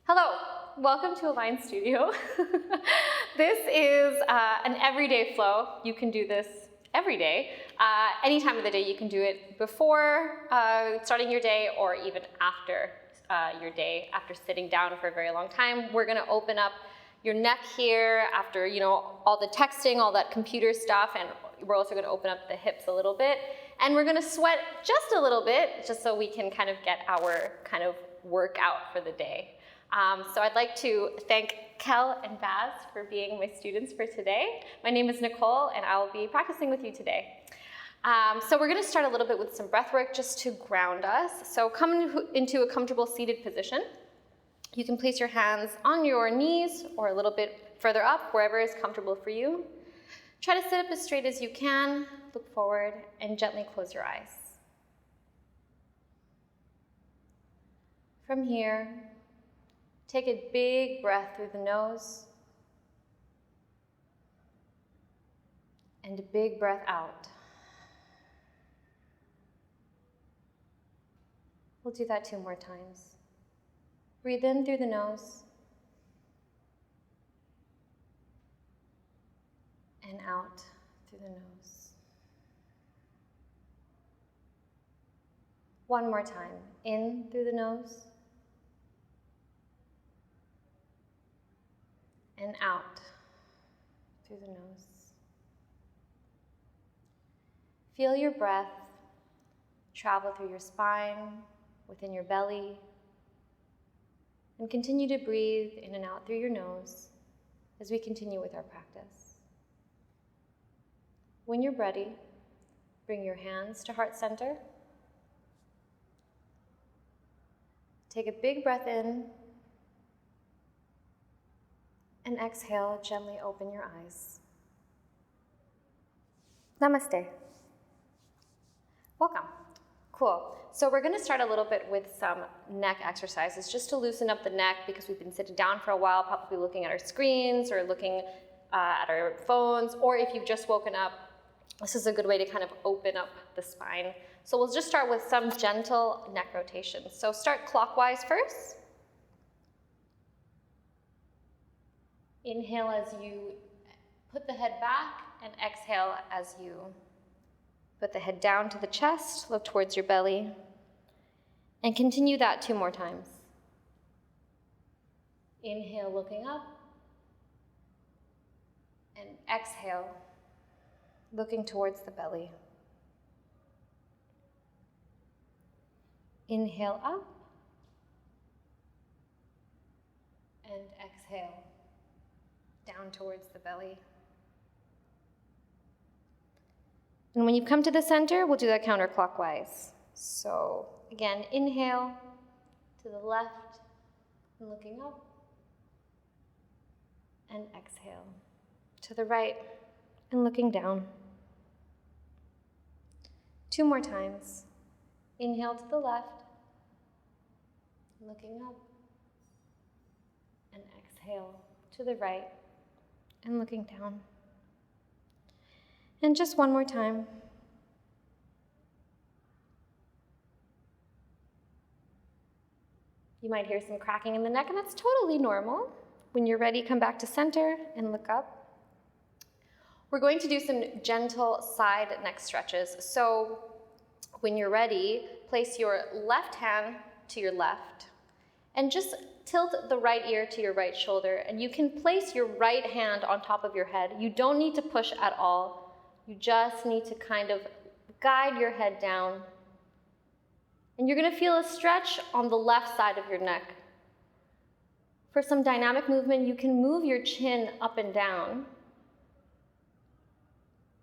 Hello, welcome to Align Studio. This is an everyday flow. You can do this every day. Any time of the day you can do it before starting your day or even after your day, after sitting down for a very long time. We're gonna open up your neck here after all the texting, all that computer stuff, and we're also gonna open up the hips a little bit. And we're gonna sweat just a little bit, just so we can kind of get our kind of workout for the day. So I'd like to thank Kel and Baz for being my students for today. My name is Nicole, and I will be practicing with you today. So we're going to start a little bit with some breath work just to ground us. So come into a comfortable seated position. You can place your hands on your knees or a little bit further up, wherever is comfortable for you. Try to sit up as straight as you can, look forward, and gently close your eyes. From here, take a big breath through the nose and a big breath out. We'll do that 2 more times. Breathe in through the nose and out through the nose. 1 more time. In through the nose and out through the nose. Feel your breath travel through your spine, within your belly, and continue to breathe in and out through your nose as we continue with our practice. When you're ready, bring your hands to heart center. Take a big breath in, and exhale, gently open your eyes. Namaste. Welcome. Cool. So we're gonna start a little bit with some neck exercises just to loosen up the neck because we've been sitting down for a while, probably looking at our screens or looking at our phones, or if you've just woken up, this is a good way to kind of open up the spine. So we'll just start with some gentle neck rotations. So start clockwise first. Inhale as you put the head back, and exhale as you put the head down to the chest, look towards your belly, and continue that 2 more times. Inhale, looking up, and exhale, looking towards the belly. Inhale up, and exhale down towards the belly. And when you come to the center, we'll do that counterclockwise. So again, inhale to the left and looking up, and exhale to the right and looking down. 2 more times. Inhale to the left, looking up, and exhale to the right and looking down. And just 1 more time. You might hear some cracking in the neck, and that's totally normal. When you're ready, come back to center and look up. We're going to do some gentle side neck stretches. So when you're ready, place your left hand to your left and just tilt the right ear to your right shoulder, and you can place your right hand on top of your head. You don't need to push at all. You just need to kind of guide your head down. And you're gonna feel a stretch on the left side of your neck. For some dynamic movement, you can move your chin up and down.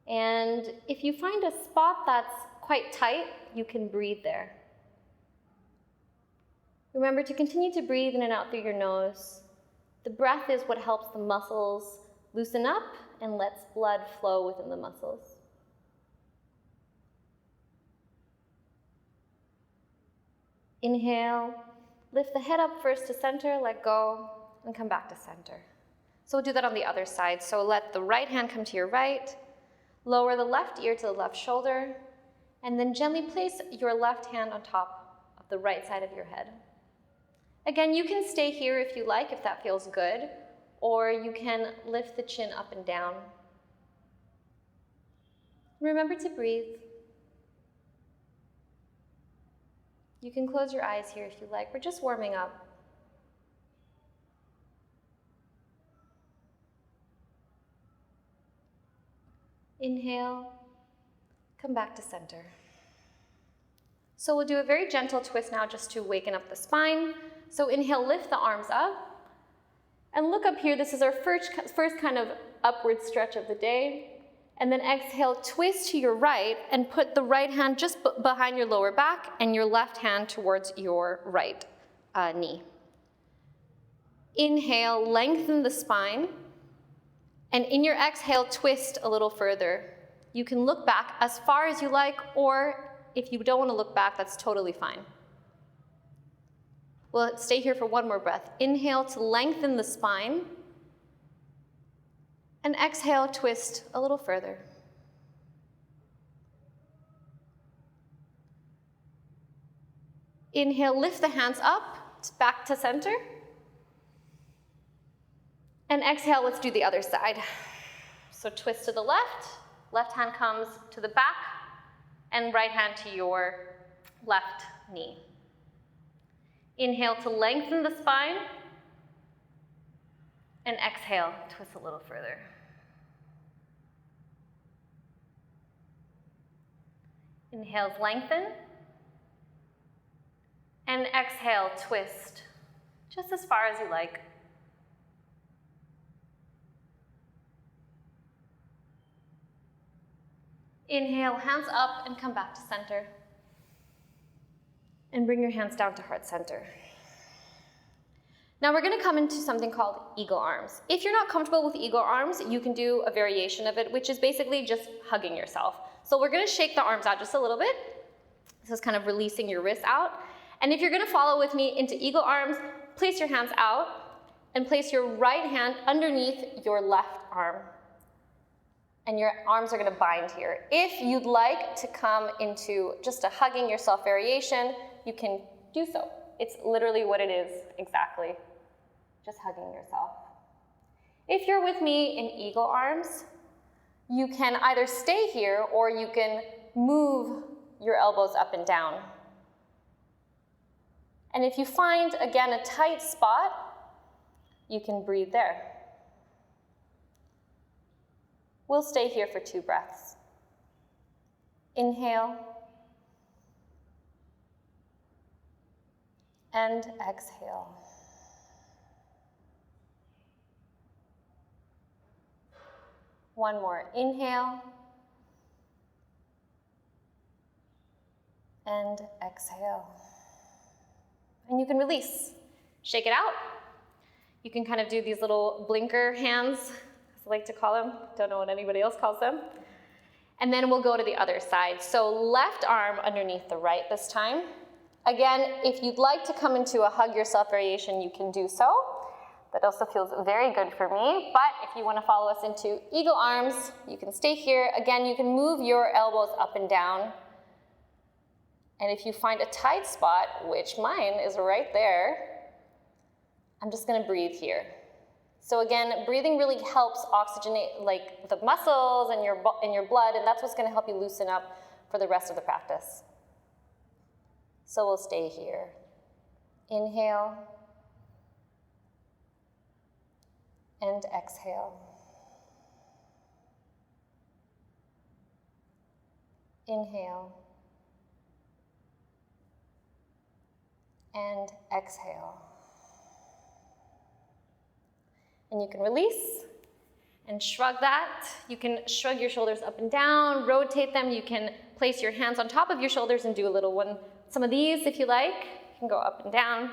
And if you find a spot that's quite tight, you can breathe there. Remember to continue to breathe in and out through your nose. The breath is what helps the muscles loosen up and lets blood flow within the muscles. Inhale, lift the head up first to center, let go, and come back to center. So we'll do that on the other side. So let the right hand come to your right, lower the left ear to the left shoulder, and then gently place your left hand on top of the right side of your head. Again, you can stay here if you like, if that feels good, or you can lift the chin up and down. Remember to breathe. You can close your eyes here if you like. We're just warming up. Inhale, come back to center. So we'll do a very gentle twist now just to waken up the spine. So inhale, lift the arms up. And look up here, this is our first kind of upward stretch of the day. And then exhale, twist to your right and put the right hand just behind your lower back and your left hand towards your right knee. Inhale, lengthen the spine. And in your exhale, twist a little further. You can look back as far as you like, or if you don't want to look back, that's totally fine. We'll stay here for one more breath. Inhale to lengthen the spine. And exhale, twist a little further. Inhale, lift the hands up, back to center. And exhale, let's do the other side. So twist to the left hand comes to the back, and right hand to your left knee. Inhale to lengthen the spine, and exhale, twist a little further. Inhales, lengthen, and exhale, twist, just as far as you like. Inhale, hands up and come back to center. And bring your hands down to heart center. Now we're going to come into something called eagle arms. If you're not comfortable with eagle arms, you can do a variation of it, which is basically just hugging yourself. So we're going to shake the arms out just a little bit. This is kind of releasing your wrists out. And if you're going to follow with me into eagle arms, place your hands out and place your right hand underneath your left arm. And your arms are going to bind here. If you'd like to come into just a hugging yourself variation, you can do so. It's literally what it is exactly, just hugging yourself. If you're with me in eagle arms, you can either stay here or you can move your elbows up and down. And if you find, again, a tight spot, you can breathe there. We'll stay here for 2 breaths. Inhale. And exhale. One more. Inhale. And exhale. And you can release. Shake it out. You can kind of do these little blinker hands, as I like to call them. Don't know what anybody else calls them. And then we'll go to the other side. So left arm underneath the right this time. Again, if you'd like to come into a hug yourself variation, you can do so. That also feels very good for me. But if you want to follow us into eagle arms, you can stay here. Again, you can move your elbows up and down. And if you find a tight spot, which mine is right there, I'm just going to breathe here. So again, breathing really helps oxygenate like the muscles and your blood, and that's what's going to help you loosen up for the rest of the practice. So we'll stay here. Inhale. And exhale. Inhale. And exhale. And you can release and shrug that. You can shrug your shoulders up and down, rotate them. You can place your hands on top of your shoulders and do a little one. Some of these, if you like, you can go up and down.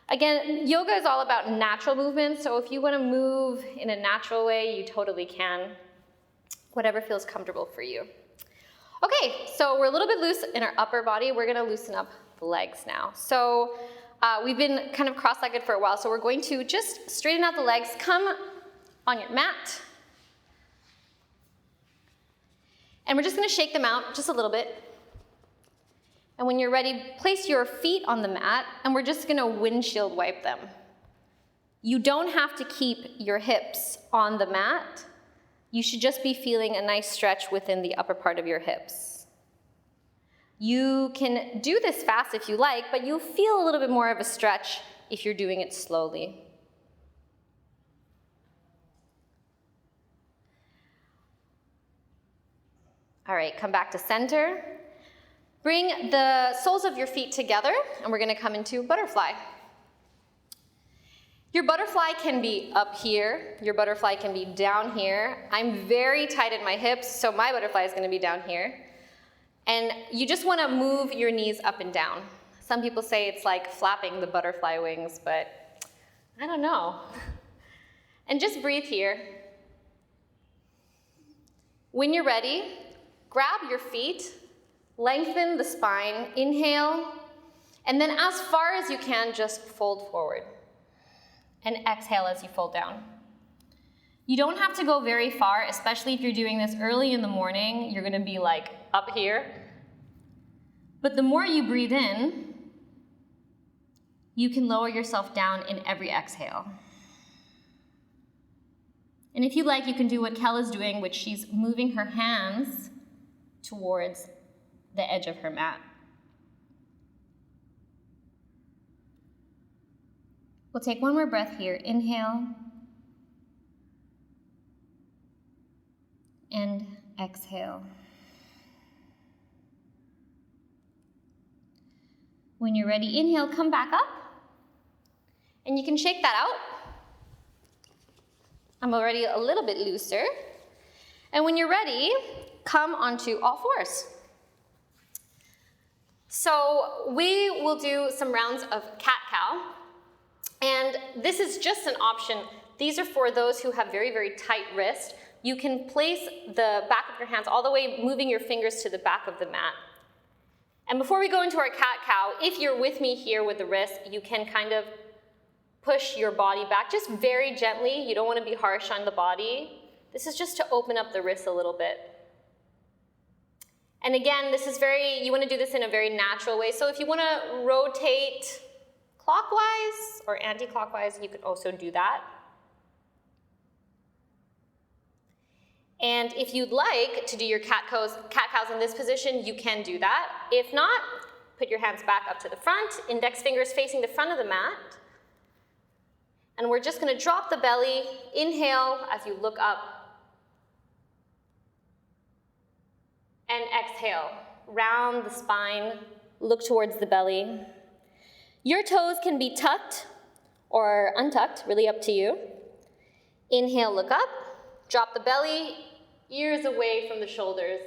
Again, yoga is all about natural movement, so if you want to move in a natural way, you totally can. Whatever feels comfortable for you. Okay, so we're a little bit loose in our upper body. We're going to loosen up the legs now. So we've been kind of cross-legged for a while, so we're going to just straighten out the legs. Come on your mat. And we're just going to shake them out just a little bit. And when you're ready, place your feet on the mat, and we're just gonna windshield wipe them. You don't have to keep your hips on the mat. You should just be feeling a nice stretch within the upper part of your hips. You can do this fast if you like, but you'll feel a little bit more of a stretch if you're doing it slowly. All right, come back to center. Bring the soles of your feet together, and we're gonna come into butterfly. Your butterfly can be up here, your butterfly can be down here. I'm very tight in my hips, so my butterfly is gonna be down here. And you just wanna move your knees up and down. Some people say it's like flapping the butterfly wings, but I don't know. And just breathe here. When you're ready, grab your feet, lengthen the spine, inhale, and then as far as you can, just fold forward. And exhale as you fold down. You don't have to go very far, especially if you're doing this early in the morning. You're gonna be like up here. But the more you breathe in, you can lower yourself down in every exhale. And if you like, you can do what Kel is doing, which she's moving her hands towards the edge of her mat. We'll take one more breath here. Inhale. And exhale. When you're ready, inhale, come back up. And you can shake that out. I'm already a little bit looser. And when you're ready, come onto all fours. So we will do some rounds of cat-cow. And this is just an option. These are for those who have very, very tight wrist. You can place the back of your hands all the way, moving your fingers to the back of the mat. And before we go into our cat-cow, if you're with me here with the wrist, you can kind of push your body back, just very gently. You don't want to be harsh on the body. This is just to open up the wrist a little bit. And again, this is you want to do this in a very natural way. So if you want to rotate clockwise or anti-clockwise, you could also do that. And if you'd like to do your cat-cows in this position, you can do that. If not, put your hands back up to the front, index fingers facing the front of the mat. And we're just gonna drop the belly, inhale as you look up. And exhale, round the spine, look towards the belly. Your toes can be tucked or untucked, really up to you. Inhale, look up, drop the belly, ears away from the shoulders.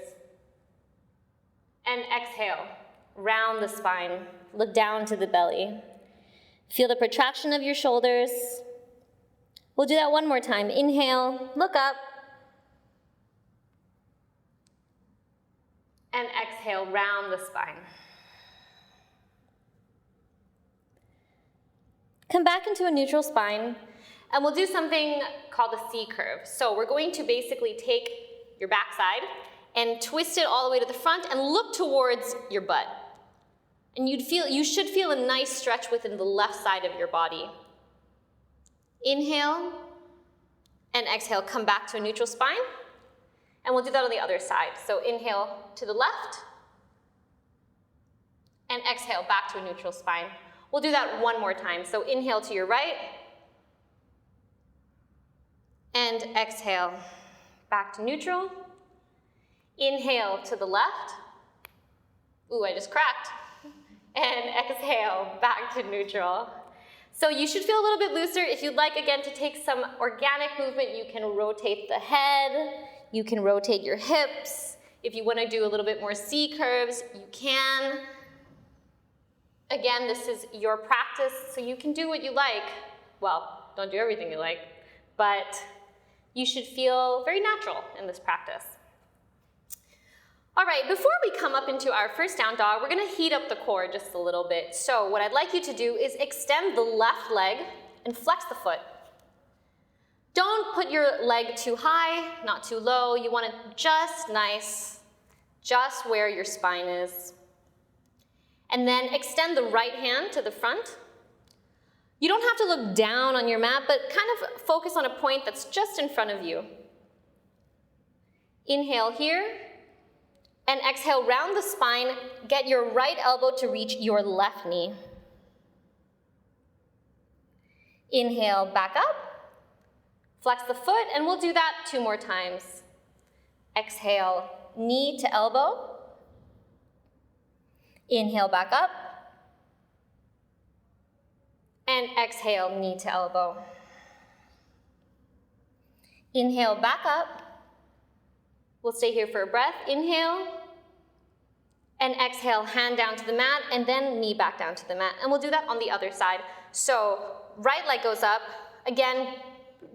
And exhale, round the spine, look down to the belly. Feel the protraction of your shoulders. We'll do that one more time. Inhale, look up. And exhale, round the spine. Come back into a neutral spine, and we'll do something called a C curve. So we're going to basically take your backside and twist it all the way to the front and look towards your butt. And you should feel a nice stretch within the left side of your body. Inhale and exhale, come back to a neutral spine. And we'll do that on the other side. So inhale to the left and exhale back to a neutral spine. We'll do that one more time. So inhale to your right and exhale back to neutral. Inhale to the left. Ooh, I just cracked. And exhale back to neutral. So you should feel a little bit looser. If you'd like, again, to take some organic movement, you can rotate the head, you can rotate your hips. If you want to do a little bit more C curves, you can. Again, this is your practice, so you can do what you like. Well, don't do everything you like, but you should feel very natural in this practice. All right, before we come up into our first down dog, we're gonna heat up the core just a little bit. So what I'd like you to do is extend the left leg and flex the foot. Don't put your leg too high, not too low. You want it just nice, just where your spine is. And then extend the right hand to the front. You don't have to look down on your mat, but kind of focus on a point that's just in front of you. Inhale here, and exhale, round the spine. Get your right elbow to reach your left knee. Inhale, back up. Flex the foot, and we'll do that 2 more times. Exhale, knee to elbow. Inhale, back up. And exhale, knee to elbow. Inhale, back up. We'll stay here for a breath. Inhale. And exhale, hand down to the mat, and then knee back down to the mat. And we'll do that on the other side. So right leg goes up. Again,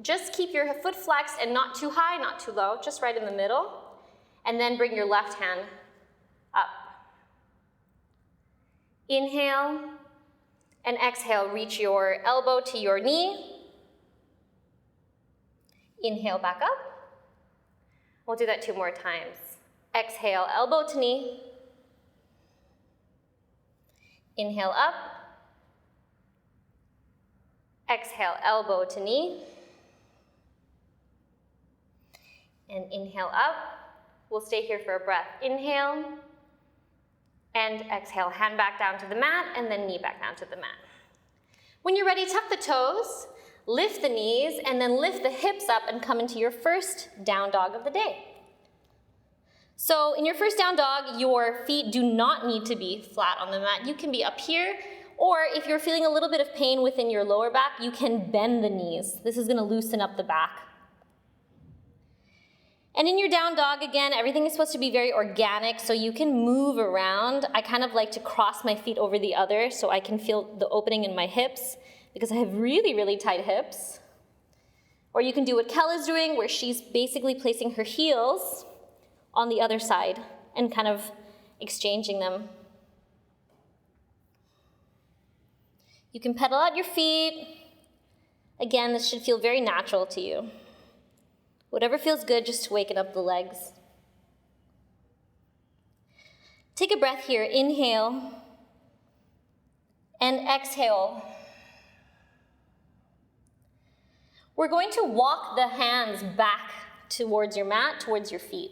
just keep your foot flexed and not too high, not too low, just right in the middle. And then bring your left hand up. Inhale, and exhale, reach your elbow to your knee. Inhale, back up. We'll do that 2 more times. Exhale, elbow to knee. Inhale, up. Exhale, elbow to knee. And inhale, up. We'll stay here for a breath. Inhale. And exhale, hand back down to the mat, and then knee back down to the mat. When you're ready, tuck the toes, lift the knees, and then lift the hips up and come into your first down dog of the day. So in your first down dog, your feet do not need to be flat on the mat. You can be up here, or if you're feeling a little bit of pain within your lower back, you can bend the knees. This is going to loosen up the back. And in your down dog, again, everything is supposed to be very organic, so you can move around. I kind of like to cross my feet over the other so I can feel the opening in my hips because I have really, really tight hips. Or you can do what Kel is doing, where she's basically placing her heels on the other side and kind of exchanging them. You can pedal out your feet. Again, this should feel very natural to you. Whatever feels good, just to waken up the legs. Take a breath here. Inhale and exhale. We're going to walk the hands back towards your mat, towards your feet.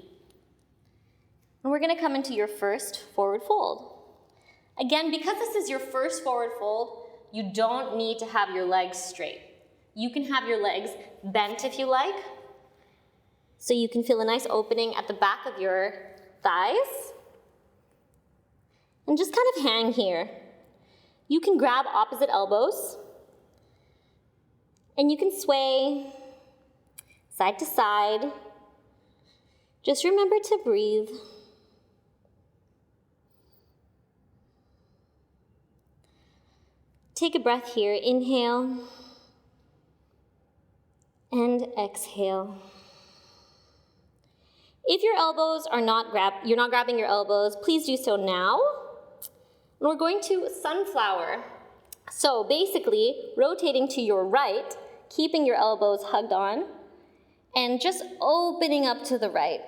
And we're going to come into your first forward fold. Again, because this is your first forward fold, you don't need to have your legs straight. You can have your legs bent if you like. So you can feel a nice opening at the back of your thighs. And just kind of hang here. You can grab opposite elbows. And you can sway side to side. Just remember to breathe. Take a breath here. Inhale. And exhale. If your elbows are you're not grabbing your elbows, please do so now. And we're going to sunflower. So basically, rotating to your right, keeping your elbows hugged on, and just opening up to the right.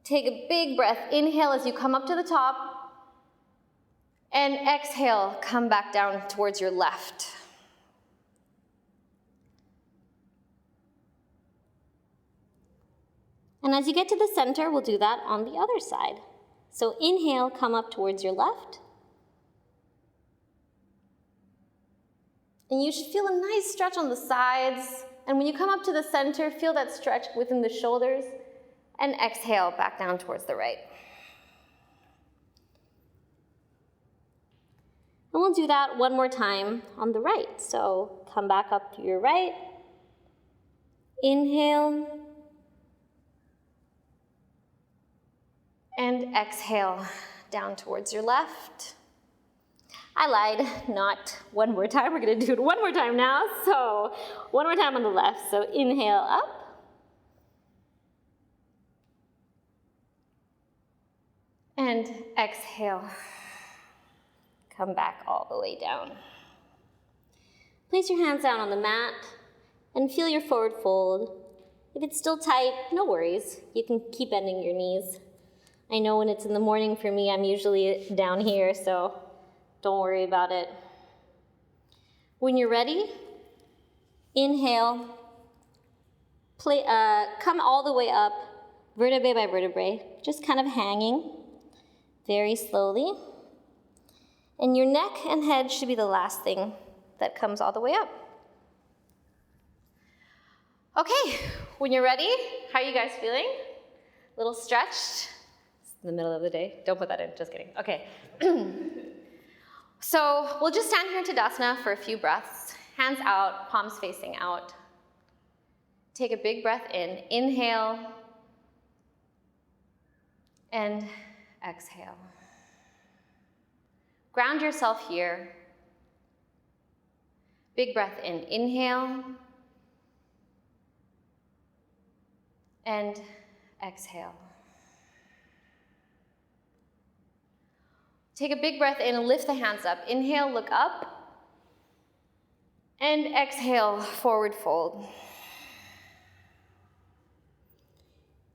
Take a big breath. Inhale as you come up to the top, and exhale, come back down towards your left. And as you get to the center, we'll do that on the other side. So inhale, come up towards your left. And you should feel a nice stretch on the sides. And when you come up to the center, feel that stretch within the shoulders. And exhale, back down towards the right. And we'll do that one more time on the right. So come back up to your right. Inhale. And exhale down towards your left. I lied, not one more time. We're gonna do it one more time now. So one more time on the left. So inhale up. And exhale. Come back all the way down. Place your hands down on the mat and feel your forward fold. If it's still tight, no worries. You can keep bending your knees. I know when it's in the morning for me, I'm usually down here, so don't worry about it. When you're ready, inhale, come all the way up, vertebrae by vertebrae, just kind of hanging very slowly. And your neck and head should be the last thing that comes all the way up. Okay, when you're ready, how are you guys feeling? A little stretched? It's the middle of the day. Don't put that in, just kidding. Okay. So we'll just stand here in Tadasana for a few breaths. Hands out, palms facing out. Take a big breath in. Inhale. And exhale. Ground yourself here. Big breath in. Inhale. And exhale. Take a big breath in and lift the hands up. Inhale, look up. And exhale, forward fold.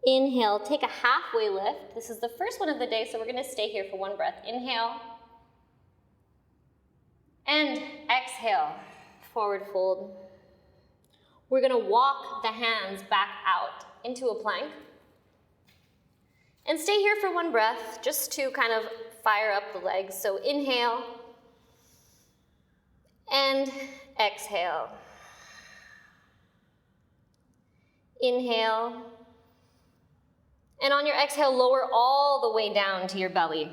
Inhale, take a halfway lift. This is the first one of the day, so we're gonna stay here for one breath. Inhale. And exhale, forward fold. We're gonna walk the hands back out into a plank. And stay here for one breath, just to kind of fire up the legs. So inhale, and exhale. Inhale, and on your exhale, lower all the way down to your belly.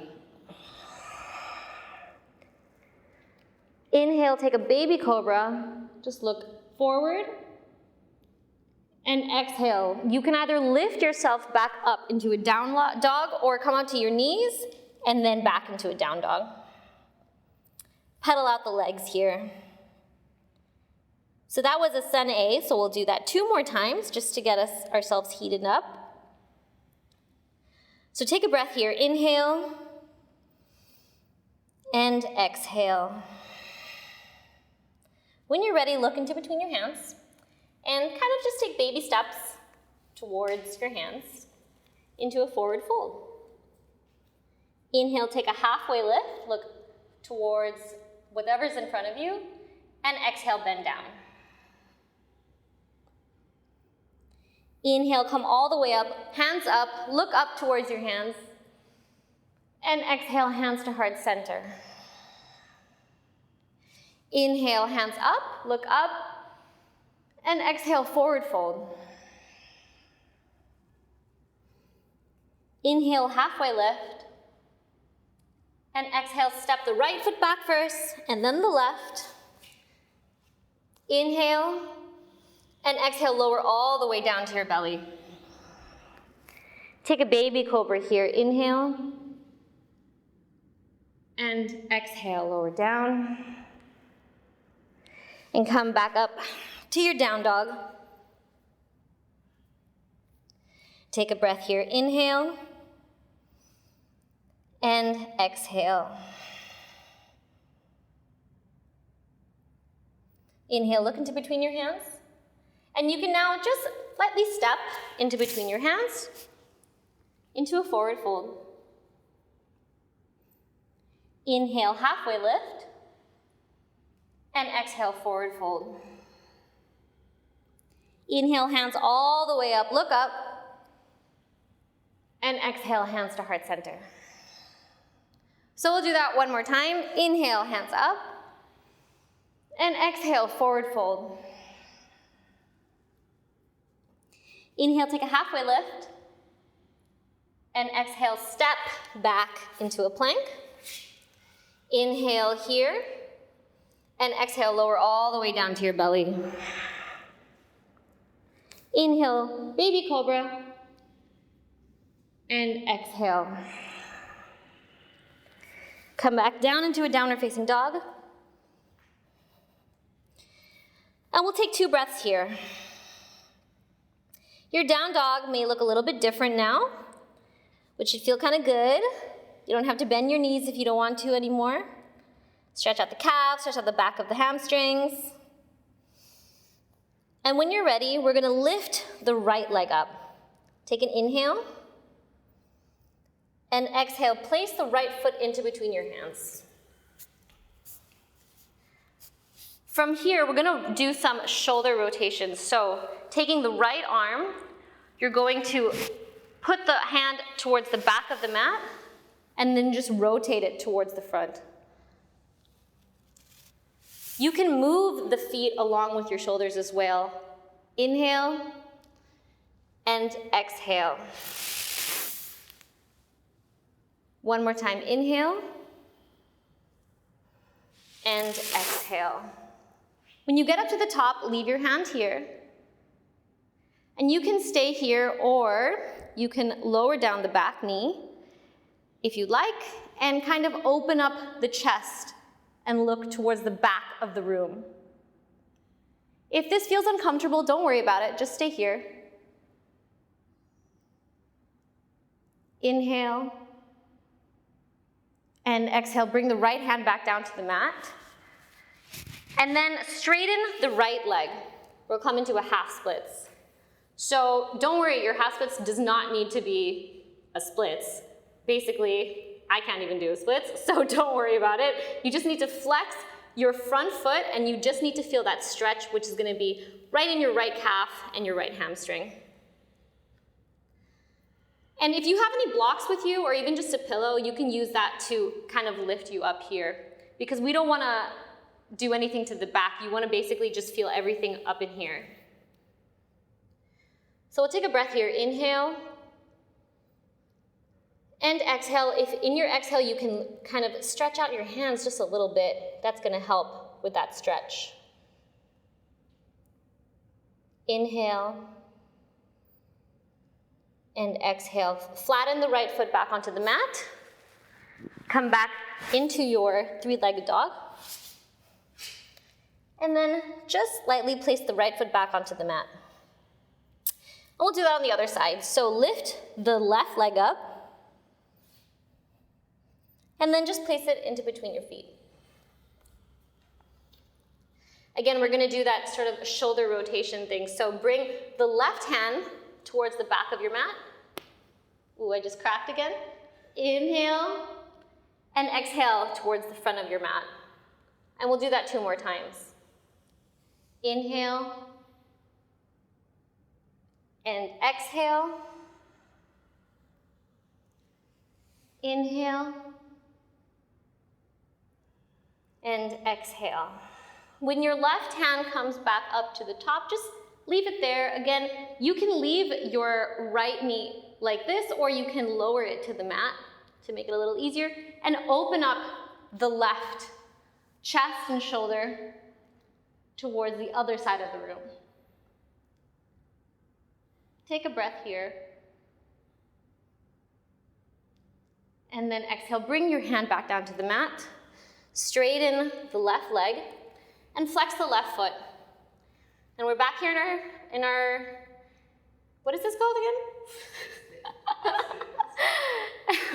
Inhale, take a baby cobra, just look forward, and exhale. You can either lift yourself back up into a down dog or come onto your knees and then back into a down dog. Pedal out the legs here. So that was a Sun A, so we'll do that 2 more times just to get ourselves heated up. So take a breath here. Inhale and exhale. When you're ready, look into between your hands and kind of just take baby steps towards your hands into a forward fold. Inhale, take a halfway lift, look towards whatever's in front of you, and exhale, bend down. Inhale, come all the way up, hands up, look up towards your hands, and exhale, hands to heart center. Inhale, hands up, look up, and exhale, forward fold. Inhale, halfway lift, and exhale, step the right foot back first, and then the left. Inhale, and exhale, lower all the way down to your belly. Take a baby cobra here. Inhale, and exhale, lower down. And come back up to your down dog. Take a breath here. Inhale, and exhale. Inhale, look into between your hands. And you can now just lightly step into between your hands into a forward fold. Inhale, halfway lift, and exhale, forward fold. Inhale, hands all the way up, look up, and exhale, hands to heart center. So we'll do that one more time. Inhale, hands up, and exhale, forward fold. Inhale, take a halfway lift, and exhale, step back into a plank. Inhale here, and exhale, lower all the way down to your belly. Inhale, baby cobra, and exhale. Come back down into a downward facing dog. And we'll take 2 breaths here. Your down dog may look a little bit different now, which should feel kind of good. You don't have to bend your knees if you don't want to anymore. Stretch out the calves, stretch out the back of the hamstrings. And when you're ready, we're gonna lift the right leg up. Take an inhale. And exhale, place the right foot into between your hands. From here, we're gonna do some shoulder rotations. So taking the right arm, you're going to put the hand towards the back of the mat and then just rotate it towards the front. You can move the feet along with your shoulders as well. Inhale and exhale. One more time, inhale and exhale. When you get up to the top, leave your hand here. And you can stay here, or you can lower down the back knee if you'd like, and kind of open up the chest and look towards the back of the room. If this feels uncomfortable, don't worry about it, just stay here. Inhale and exhale, bring the right hand back down to the mat. And then straighten the right leg. We'll come into a half splits. So don't worry, your half splits does not need to be a splits. Basically, I can't even do a splits, so don't worry about it. You just need to flex your front foot and you just need to feel that stretch, which is gonna be right in your right calf and your right hamstring. And if you have any blocks with you or even just a pillow, you can use that to kind of lift you up here, because we don't wanna do anything to the back. You wanna basically just feel everything up in here. So we'll take a breath here. Inhale and exhale. If in your exhale you can kind of stretch out your hands just a little bit, that's gonna help with that stretch. Inhale and exhale. Flatten the right foot back onto the mat. Come back into your three-legged dog. And then just lightly place the right foot back onto the mat. And we'll do that on the other side. So lift the left leg up, and then just place it into between your feet. Again, we're gonna do that sort of shoulder rotation thing. So bring the left hand towards the back of your mat. Ooh, I just cracked again. Inhale and exhale towards the front of your mat. And we'll do that 2 more times. Inhale and exhale. Inhale and exhale. When your left hand comes back up to the top, just leave it there. Again, you can leave your right knee like this, or you can lower it to the mat to make it a little easier, and open up the left chest and shoulder towards the other side of the room. Take a breath here. And then exhale, bring your hand back down to the mat, straighten the left leg, and flex the left foot. And we're back here in our what is this called again?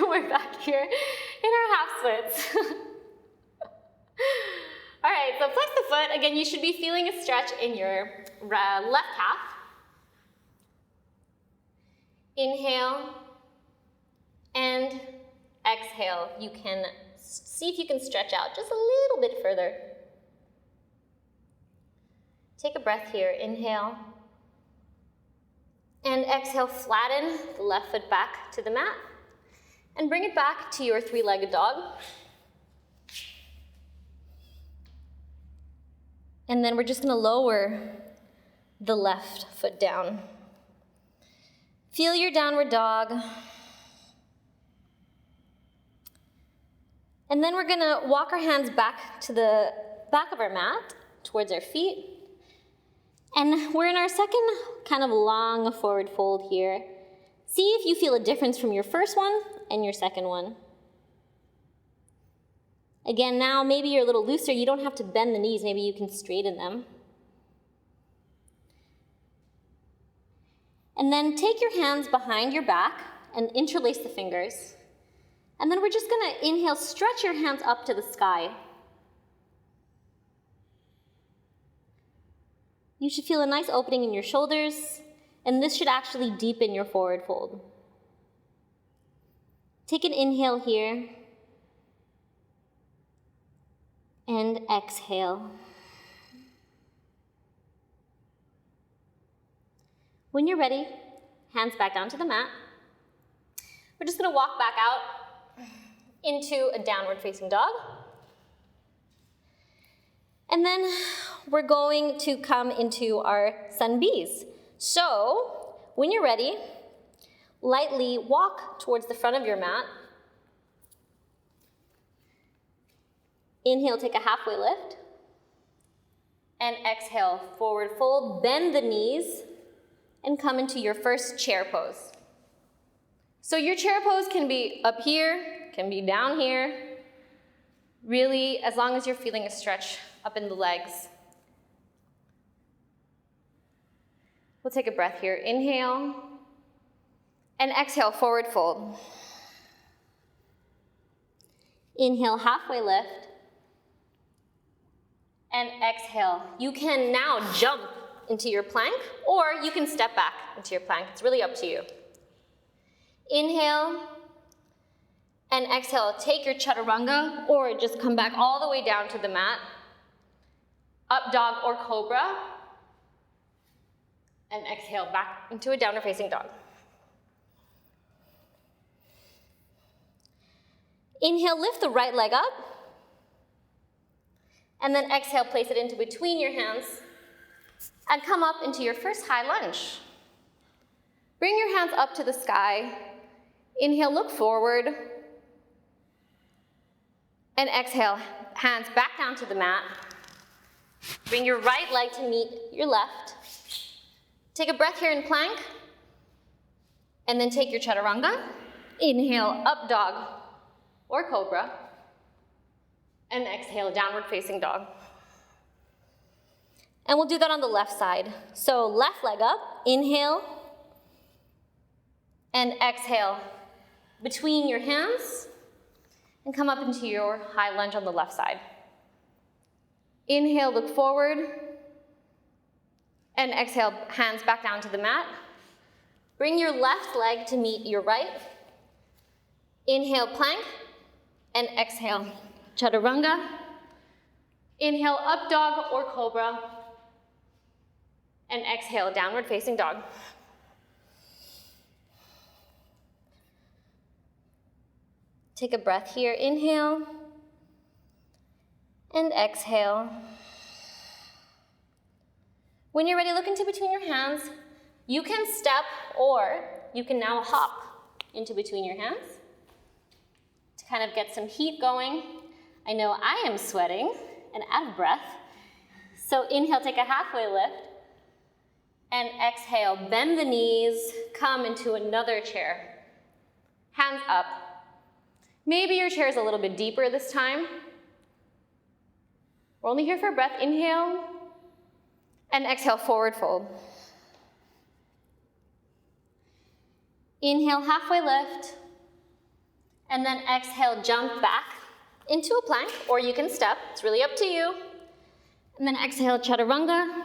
We're back here in our half splits. All right, so flex the foot. Again, you should be feeling a stretch in your left calf. Inhale and exhale. You can see if you can stretch out just a little bit further. Take a breath here. Inhale and exhale. Flatten the left foot back to the mat and bring it back to your three-legged dog. And then we're just going to lower the left foot down. Feel your downward dog. And then we're going to walk our hands back to the back of our mat, towards our feet. And we're in our second kind of long forward fold here. See if you feel a difference from your first one and your second one. Again, now maybe you're a little looser. You don't have to bend the knees. Maybe you can straighten them. And then take your hands behind your back and interlace the fingers. And then we're just going to inhale, stretch your hands up to the sky. You should feel a nice opening in your shoulders, and this should actually deepen your forward fold. Take an inhale here. And exhale. When you're ready, hands back down to the mat. We're just gonna walk back out into a downward facing dog. And then we're going to come into our sun bees. So, when you're ready, lightly walk towards the front of your mat. Inhale, take a halfway lift. And exhale, forward fold, bend the knees, and come into your first chair pose. So your chair pose can be up here, can be down here, really, as long as you're feeling a stretch up in the legs. We'll take a breath here. Inhale, and exhale, forward fold. Inhale, halfway lift, and exhale. You can now jump into your plank, or you can step back into your plank. It's really up to you. Inhale, and exhale. Take your chaturanga, or just come back all the way down to the mat. Up dog or cobra. And exhale back into a downward facing dog. Inhale, lift the right leg up. And then exhale, place it into between your hands. And come up into your first high lunge. Bring your hands up to the sky. Inhale, look forward. And exhale, hands back down to the mat. Bring your right leg to meet your left. Take a breath here in plank. And then take your chaturanga. Inhale, up dog or cobra. And exhale, downward facing dog. And we'll do that on the left side. So left leg up, inhale. And exhale between your hands. And come up into your high lunge on the left side. Inhale, look forward. And exhale, hands back down to the mat. Bring your left leg to meet your right. Inhale, plank. And exhale, chaturanga. Inhale, up dog or cobra. And exhale, downward facing dog. Take a breath here, inhale. And exhale. When you're ready, look into between your hands. You can step, or you can now hop into between your hands to kind of get some heat going. I know I am sweating and out of breath. So inhale, take a halfway lift. And exhale, bend the knees, come into another chair. Hands up. Maybe your chair is a little bit deeper this time. We're only here for a breath. Inhale, and exhale, forward fold. Inhale, halfway lift, and then exhale, jump back into a plank, or you can step. It's really up to you. And then exhale, chaturanga.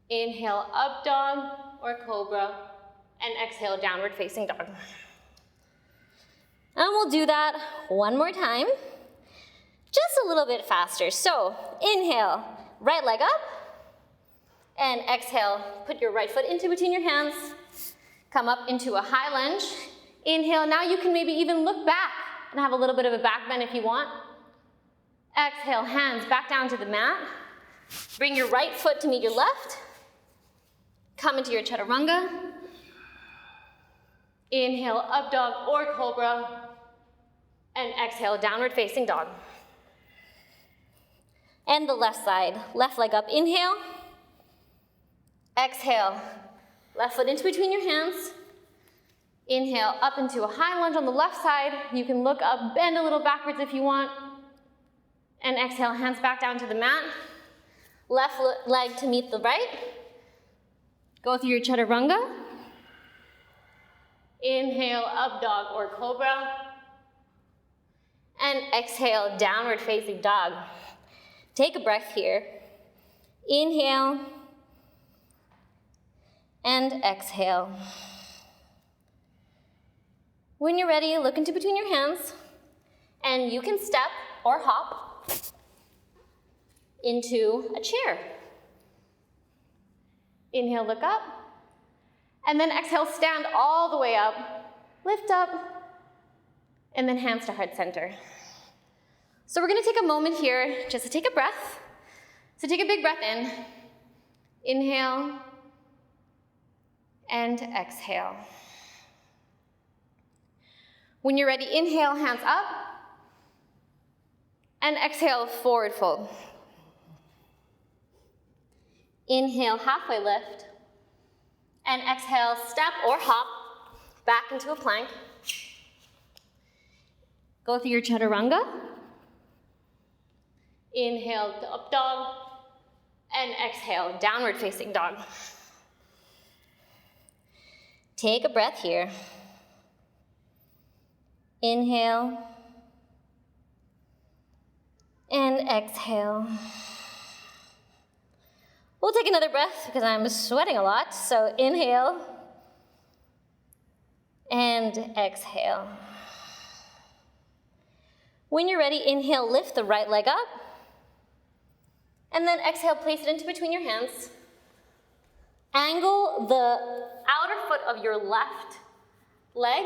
Inhale, up dog or cobra, and exhale, downward facing dog. And we'll do that one more time, just a little bit faster. So inhale, right leg up, and exhale, put your right foot into between your hands, come up into a high lunge. Inhale, now you can maybe even look back and have a little bit of a back bend if you want. Exhale, hands back down to the mat. Bring your right foot to meet your left. Come into your chaturanga. Inhale, up dog or cobra. And exhale, downward facing dog. And the left side, left leg up, inhale. Exhale, left foot into between your hands. Inhale, up into a high lunge on the left side. You can look up, bend a little backwards if you want. And exhale, hands back down to the mat. Left leg to meet the right. Go through your chaturanga. Inhale, up dog or cobra. And exhale, downward facing dog. Take a breath here. Inhale. And exhale. When you're ready, look into between your hands, and you can step or hop into a chair. Inhale, look up, and then exhale, stand all the way up, lift up, and then hands to heart center. So we're gonna take a moment here just to take a breath. So take a big breath in, inhale, and exhale. When you're ready, inhale, hands up, and exhale, forward fold. Inhale, halfway lift, and exhale, step or hop back into a plank. Go through your chaturanga. Inhale to up dog, and exhale, downward facing dog. Take a breath here. Inhale, and exhale. We'll take another breath because I'm sweating a lot. So inhale, and exhale. When you're ready, inhale, lift the right leg up. And then exhale, place it into between your hands. Angle the outer foot of your left leg.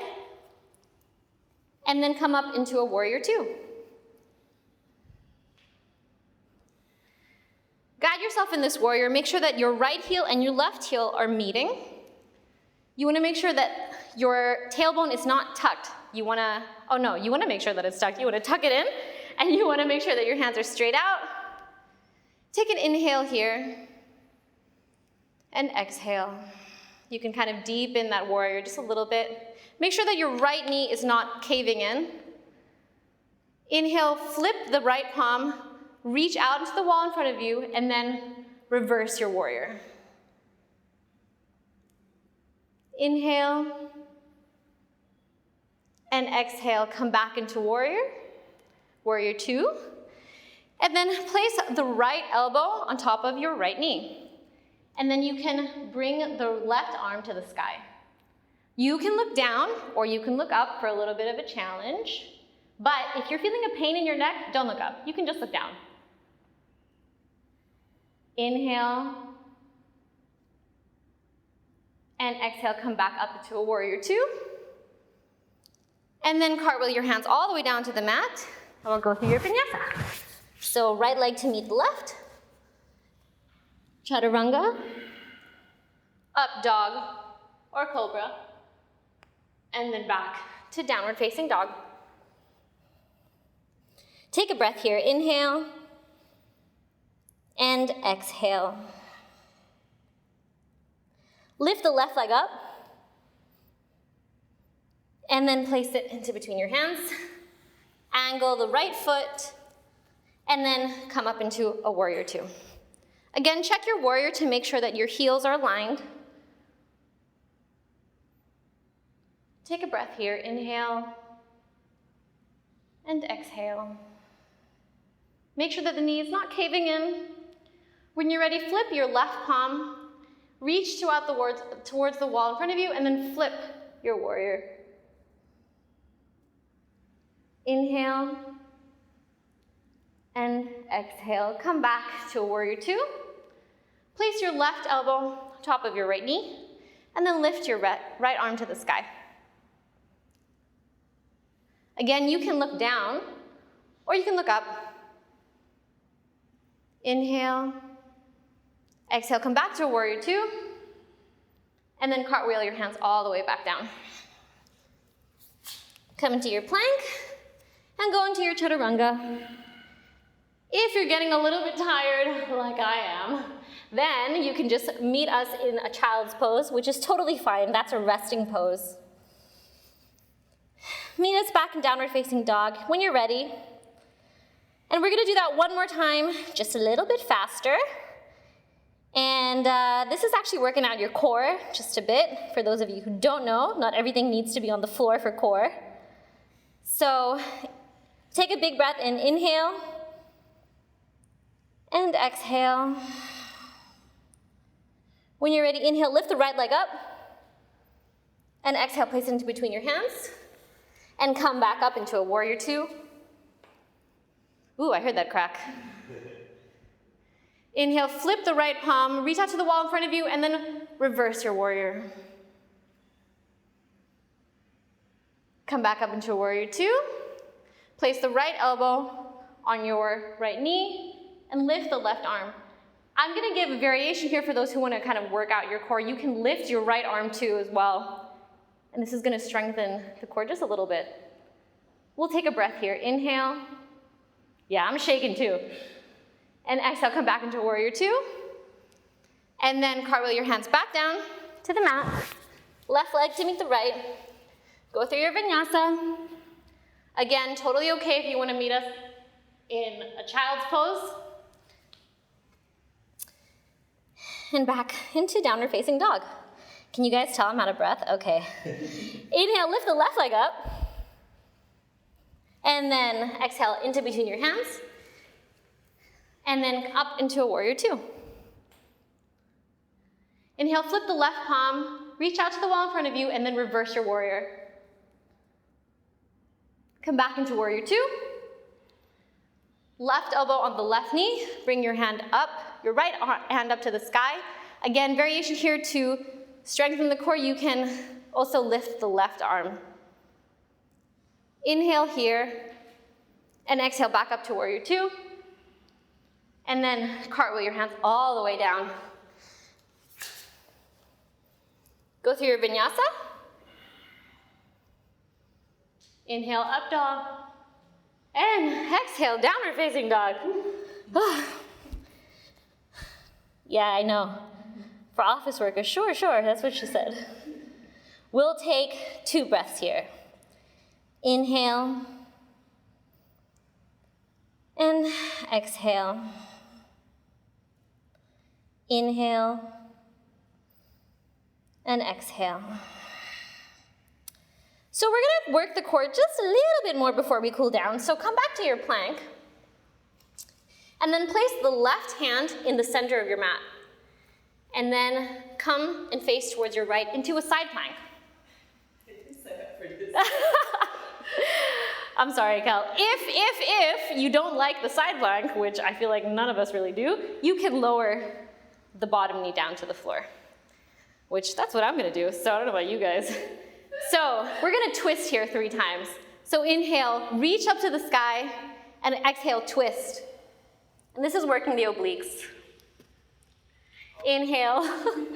And then come up into a warrior two. Guide yourself in this warrior. Make sure that your right heel and your left heel are meeting. You wanna make sure that your tailbone is not tucked. You wanna make sure that it's tucked. You wanna tuck it in, and you wanna make sure that your hands are straight out. Take an inhale here, and exhale. You can kind of deepen that warrior just a little bit. Make sure that your right knee is not caving in. Inhale, flip the right palm, reach out into the wall in front of you, and then reverse your warrior. Inhale, and exhale, come back into warrior, warrior two, and then place the right elbow on top of your right knee. And then you can bring the left arm to the sky. You can look down or you can look up for a little bit of a challenge, but if you're feeling a pain in your neck, don't look up. You can just look down. Inhale, and exhale, come back up to a warrior two. And then cartwheel your hands all the way down to the mat, and we'll go through your vinyasa. So right leg to meet the left, chaturanga, up dog or cobra, and then back to downward facing dog. Take a breath here, inhale, and exhale. Lift the left leg up, and then place it into between your hands. Angle the right foot, and then come up into a warrior two. Again, check your warrior to make sure that your heels are aligned. Take a breath here, inhale, and exhale. Make sure that the knee is not caving in. When you're ready, flip your left palm, reach towards the wall in front of you, and then flip your warrior. Inhale, and exhale. Come back to a warrior two. Place your left elbow on top of your right knee, and then lift your right arm to the sky. Again, you can look down, or you can look up. Inhale, exhale, come back to a warrior two, and then cartwheel your hands all the way back down. Come into your plank, and go into your chaturanga. If you're getting a little bit tired, like I am, then you can just meet us in a child's pose, which is totally fine. That's a resting pose. Meet us back in downward facing dog when you're ready. And we're gonna do that one more time, just a little bit faster. And this is actually working out your core just a bit. For those of you who don't know, not everything needs to be on the floor for core. So take a big breath in, inhale, and exhale. When you're ready, inhale, lift the right leg up, and exhale, place it into between your hands. and come back up into a warrior two. Ooh, I heard that crack. Inhale, flip the right palm, reach out to the wall in front of you, and then reverse your warrior. Come back up into a warrior two. Place the right elbow on your right knee and lift the left arm. I'm gonna give a variation here for those who wanna kind of work out your core. You can lift your right arm too as well. And this is gonna strengthen the core just a little bit. We'll take a breath here. Inhale. Yeah, I'm shaking too. And exhale, come back into warrior two. And then cartwheel your hands back down to the mat. Left leg to meet the right. Go through your vinyasa. Again, totally okay if you want to meet us in a child's pose. And back into downward facing dog. Can you guys tell I'm out of breath? Okay. Inhale, lift the left leg up. And then exhale into between your hands. And then up into a warrior two. Inhale, flip the left palm, reach out to the wall in front of you, and then reverse your warrior. Come back into warrior two. Left elbow on the left knee, bring your hand up, your right hand up to the sky. Again, variation here to strengthen the core, you can also lift the left arm. Inhale here, and exhale back up to warrior two. And then cartwheel your hands all the way down. Go through your vinyasa. Inhale, up dog. And exhale, downward facing dog. Yeah, I know. For office workers, sure, that's what she said. We'll take 2 breaths here. Inhale. And exhale. Inhale. And exhale. So we're gonna work the core just a little bit more before we cool down. So come back to your plank. And then place the left hand in the center of your mat. And then come and face towards your right into a side plank. I'm sorry, Cal. If you don't like the side plank, which I feel like none of us really do, you can lower the bottom knee down to the floor, which that's what I'm gonna do, so I don't know about you guys. So we're gonna twist here 3 times. So inhale, reach up to the sky, and exhale, twist. And this is working the obliques. Inhale, hands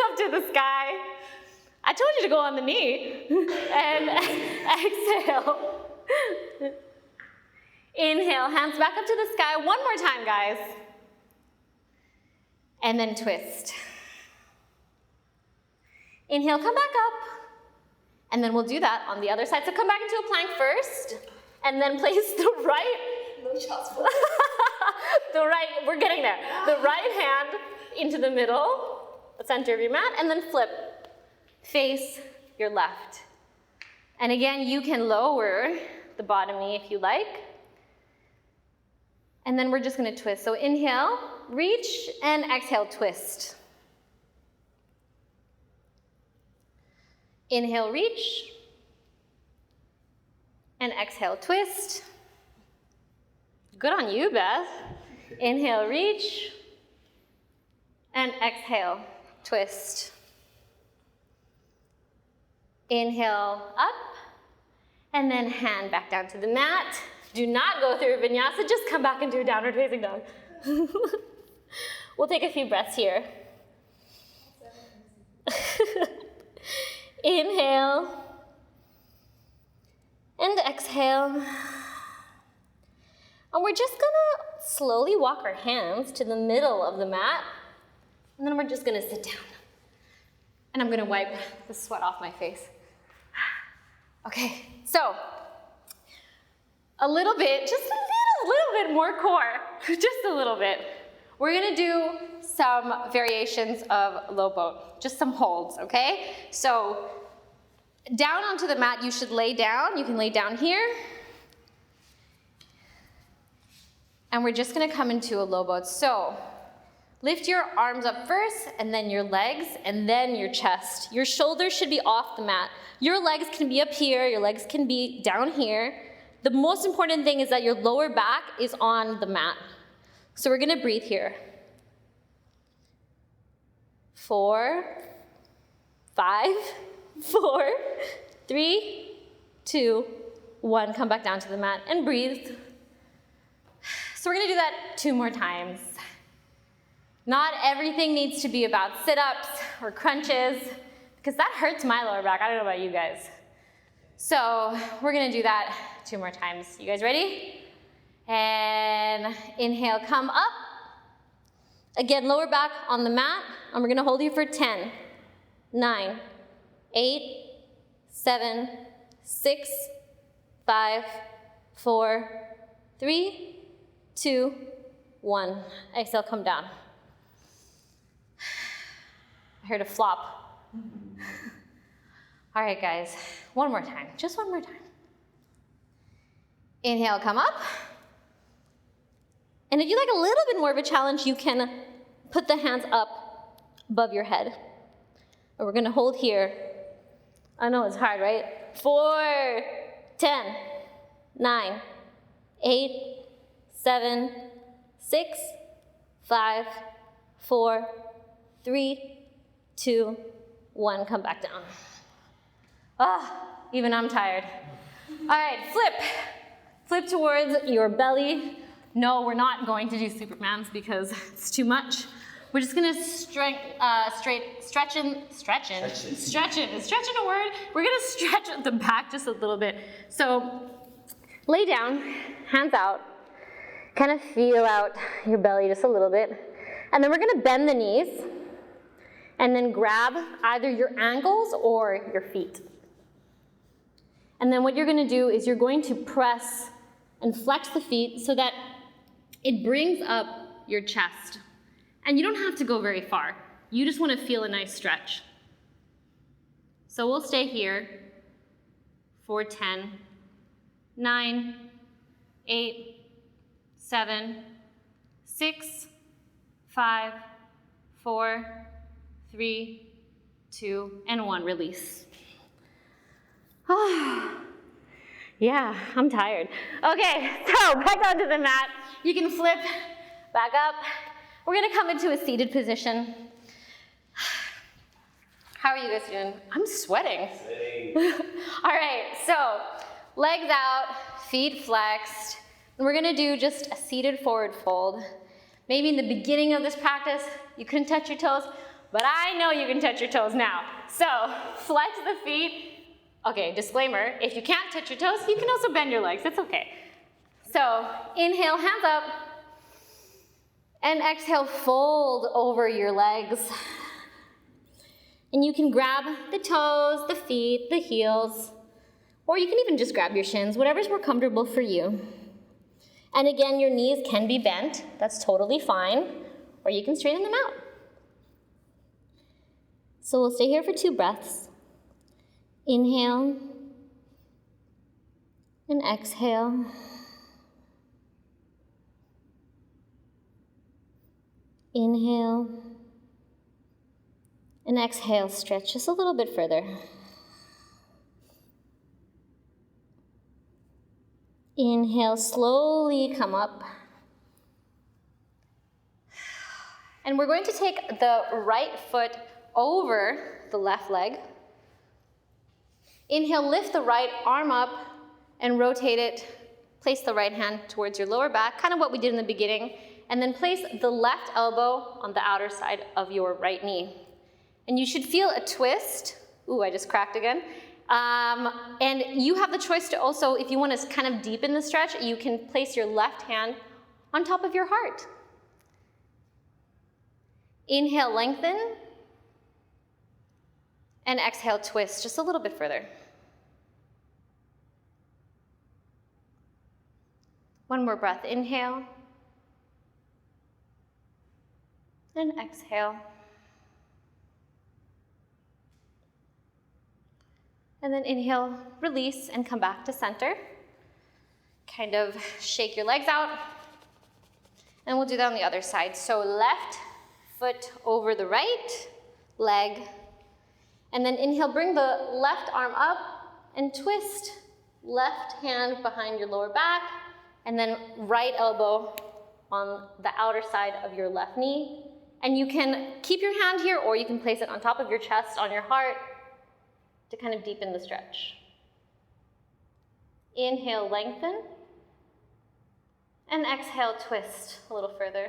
up to the sky. I told you to go on the knee. And exhale. Inhale, hands back up to the sky. One more time, guys. And then twist. Inhale, come back up. And then we'll do that on the other side. So come back into a plank first, and then place the right. No shots for we're getting there. The right hand into the middle, the center of your mat, and then flip. Face your left. And again, you can lower the bottom knee if you like. And then we're just gonna twist. So inhale, reach, and exhale, twist. Inhale, reach, and exhale, twist. Good on you, Beth. Inhale, reach, and exhale, twist. Inhale, up, and then hand back down to the mat. Do not go through vinyasa, just come back into a downward facing dog. We'll take a few breaths here. Inhale, and exhale. And we're just gonna slowly walk our hands to the middle of the mat, and then we're just gonna sit down. And I'm gonna wipe the sweat off my face. Okay, so a little bit, just a little bit more core, just a little bit. We're gonna do some variations of low boat, just some holds, okay? So down onto the mat, you should lay down. You can lay down here. And we're just gonna come into a low boat. So Lift your arms up first, and then your legs, and then your chest. Your shoulders should be off the mat. Your legs can be up here, your legs can be down here. The most important thing is that your lower back is on the mat. So we're gonna breathe here. 4, 5, 4, 3, 2, 1. Come back down to the mat and breathe. So we're gonna do that 2 more times. Not everything needs to be about sit-ups or crunches, because that hurts my lower back. I don't know about you guys. So we're gonna do that 2 more times. You guys ready? And inhale, come up. Again, lower back on the mat, and we're gonna hold here for 10, 9, 8, 7, 6, 5, 4, 3, 2, 1. Exhale, come down. I heard a flop. All right, guys, one more time, just one more time. Inhale, come up. And if you like a little bit more of a challenge, you can put the hands up above your head. And we're gonna hold here. I know it's hard, right? 4, 10, 9, 8, 7, 6, 5, 4, 3, 2, 1, come back down. Even I'm tired. All right, flip. Flip towards your belly. No, we're not going to do Supermans because it's too much. We're just gonna stretch in. Is stretching a word? We're gonna stretch the back just a little bit. So lay down, hands out, kind of feel out your belly just a little bit. And then we're gonna bend the knees and then grab either your ankles or your feet. And then what you're gonna do is you're going to press and flex the feet so that it brings up your chest. And you don't have to go very far. You just wanna feel a nice stretch. So we'll stay here for 10, 9, 8, 7, 6, 5, 4, 3, 2, and 1, release. Yeah, I'm tired. Okay, so back onto the mat. You can flip back up. We're gonna come into a seated position. How are you guys doing? I'm sweating. All right, so legs out, feet flexed, and we're gonna do just a seated forward fold. Maybe in the beginning of this practice, you couldn't touch your toes, but I know you can touch your toes now. So flex the feet. Okay, disclaimer, if you can't touch your toes, you can also bend your legs, it's okay. So inhale, hands up, and exhale, fold over your legs. And you can grab the toes, the feet, the heels, or you can even just grab your shins, whatever's more comfortable for you. And again, your knees can be bent, that's totally fine, or you can straighten them out. So we'll stay here for 2 breaths. Inhale and exhale. Inhale and exhale, stretch just a little bit further. Inhale, slowly come up. And we're going to take the right foot over the left leg. Inhale, lift the right arm up and rotate it. Place the right hand towards your lower back, kind of what we did in the beginning. And then place the left elbow on the outer side of your right knee. And you should feel a twist. Ooh, I just cracked again. And you have the choice to also, if you want to kind of deepen the stretch, you can place your left hand on top of your heart. Inhale, lengthen. And exhale, twist just a little bit further. One more breath, inhale. And exhale. And then inhale, release, and come back to center. Kind of shake your legs out. And we'll do that on the other side. So left foot over the right leg. And then inhale, bring the left arm up and twist left hand behind your lower back, and then right elbow on the outer side of your left knee. And you can keep your hand here, or you can place it on top of your chest, on your heart, to kind of deepen the stretch. Inhale, lengthen. And exhale, twist a little further.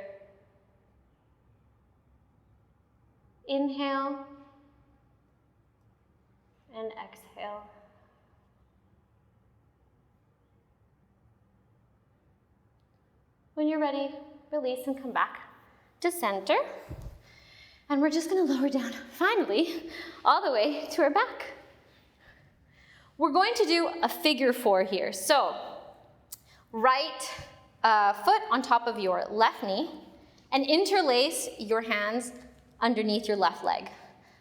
Inhale. And exhale. When you're ready, release and come back to center. And we're just gonna lower down, finally, all the way to our back. We're going to do a figure 4 here. So, right foot on top of your left knee, and interlace your hands underneath your left leg.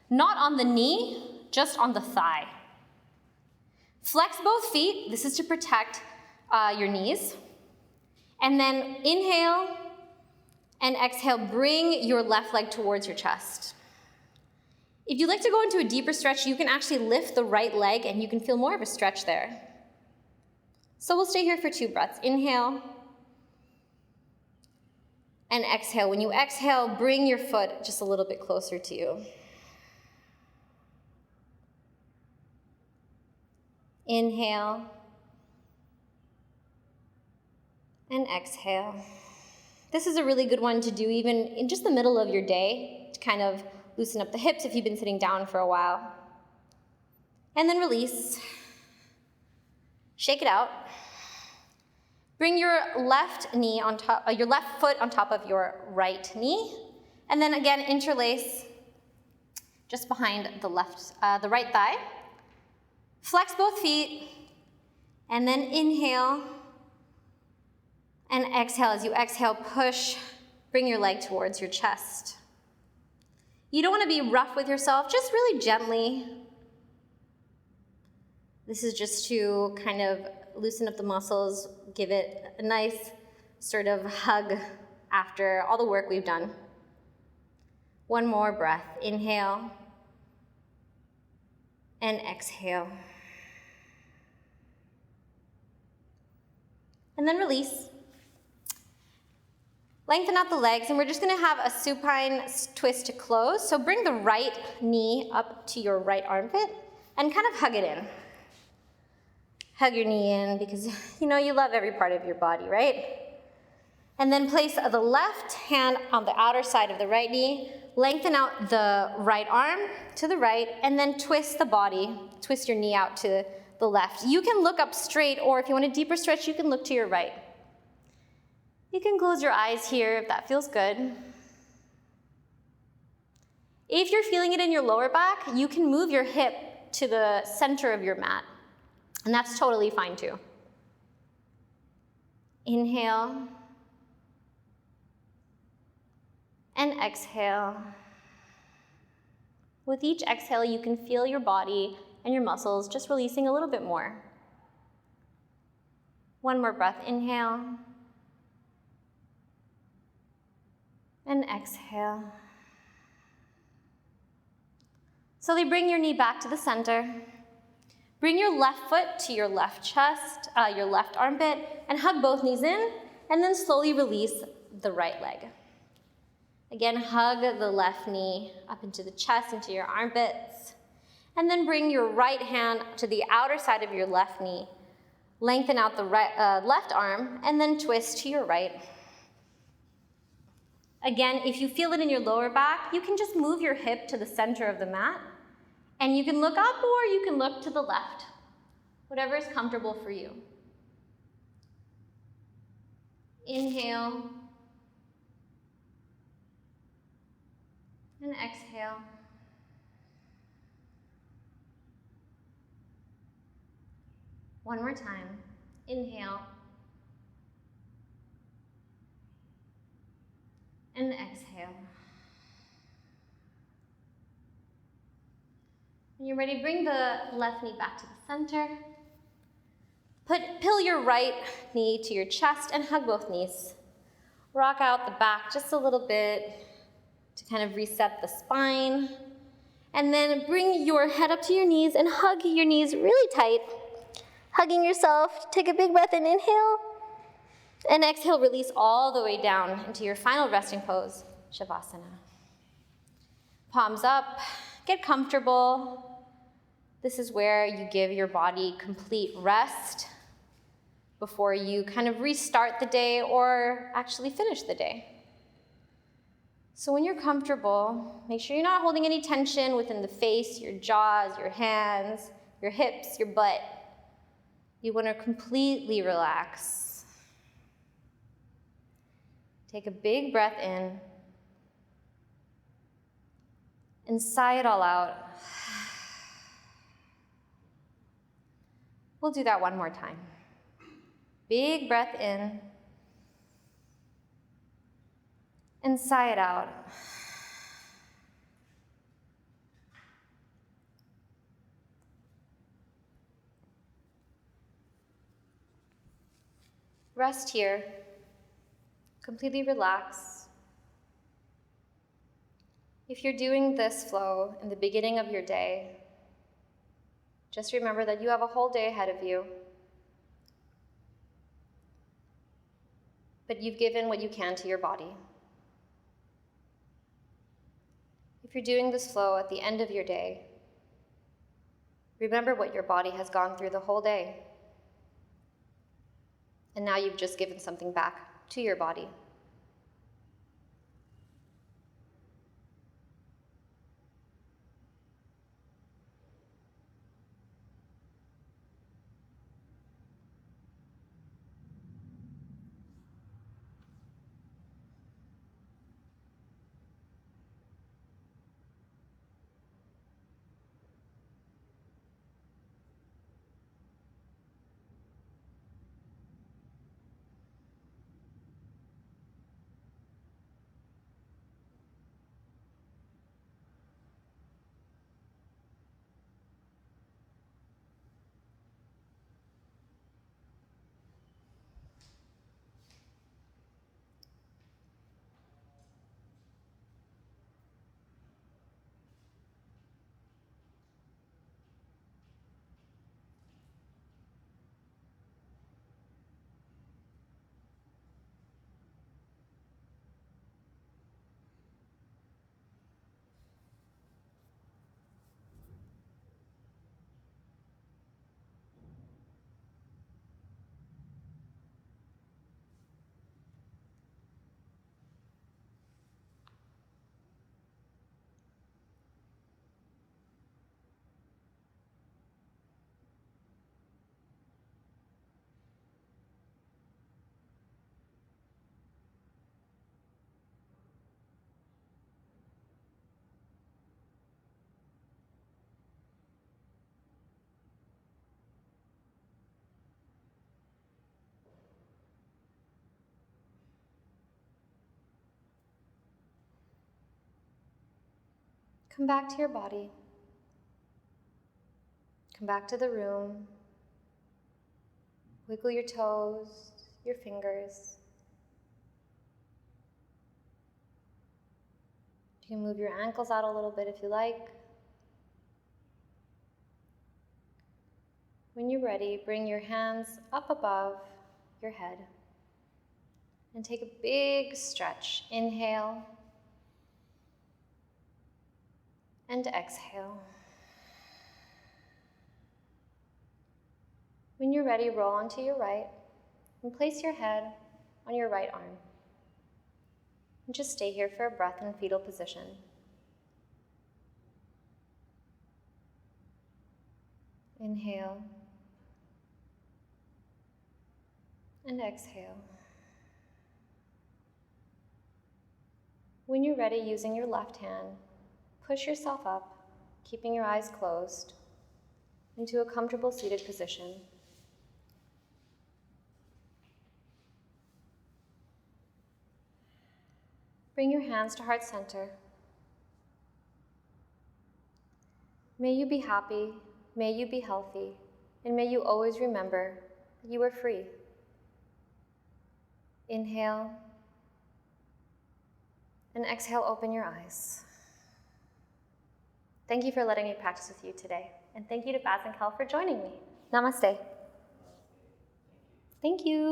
Not on the knee, just on the thigh. Flex both feet. This is to protect your knees. And then inhale and exhale, bring your left leg towards your chest. If you'd like to go into a deeper stretch, you can actually lift the right leg and you can feel more of a stretch there. So we'll stay here for 2 breaths. Inhale and exhale. When you exhale, bring your foot just a little bit closer to you. Inhale and exhale. This is a really good one to do even in just the middle of your day to kind of loosen up the hips if you've been sitting down for a while. And then release. Shake it out. Bring your left knee on top, your left foot on top of your right knee, and then again interlace just behind the right thigh. Flex both feet, and then inhale and exhale. As you exhale, push, bring your leg towards your chest. You don't want to be rough with yourself, just really gently. This is just to kind of loosen up the muscles, give it a nice sort of hug after all the work we've done. One more breath. Inhale and exhale. And then release. Lengthen out the legs, and we're just gonna have a supine twist to close. So bring the right knee up to your right armpit and kind of hug it in. Hug your knee in because you know you love every part of your body, right? And then place the left hand on the outer side of the right knee, lengthen out the right arm to the right, and then twist the body, twist your knee out to the left. You can look up straight, or if you want a deeper stretch, you can look to your right. You can close your eyes here if that feels good. If you're feeling it in your lower back, you can move your hip to the center of your mat, and that's totally fine too. Inhale and exhale. With each exhale, you can feel your body and your muscles just releasing a little bit more. One more breath. Inhale and exhale. Slowly bring your knee back to the center. Bring your left foot to your left chest, your left armpit, and hug both knees in, and then slowly release the right leg. Again, hug the left knee up into the chest, into your armpits, and then bring your right hand to the outer side of your left knee. Lengthen out the left arm, and then twist to your right. Again, if you feel it in your lower back, you can just move your hip to the center of the mat, and you can look up or you can look to the left, whatever is comfortable for you. Inhale and exhale. One more time. Inhale and exhale. When you're ready, bring the left knee back to the center. Peel your right knee to your chest and hug both knees. Rock out the back just a little bit. to kind of reset the spine. And then bring your head up to your knees and hug your knees really tight. Hugging yourself, take a big breath in, inhale. And exhale, release all the way down into your final resting pose, Shavasana. Palms up, get comfortable. This is where you give your body complete rest before you kind of restart the day or actually finish the day. So when you're comfortable, make sure you're not holding any tension within the face, your jaws, your hands, your hips, your butt. You want to completely relax. Take a big breath in and sigh it all out. We'll do that one more time. Big breath in and sigh it out. Rest here. Completely relax. If you're doing this flow in the beginning of your day, just remember that you have a whole day ahead of you. But you've given what you can to your body. If you're doing this flow at the end of your day, remember what your body has gone through the whole day. And now you've just given something back to your body. Come back to your body. Come back to the room. Wiggle your toes, your fingers. You can move your ankles out a little bit if you like. When you're ready, bring your hands up above your head and take a big stretch. Inhale and exhale. When you're ready, roll onto your right and place your head on your right arm. And just stay here for a breath in fetal position. Inhale and exhale. When you're ready, using your left hand, push yourself up, keeping your eyes closed, into a comfortable seated position. Bring your hands to heart center. May you be happy, may you be healthy, and may you always remember that you are free. Inhale And exhale, open your eyes. Thank you for letting me practice with you today. And thank you to Baz and Kel for joining me. Namaste. Thank you.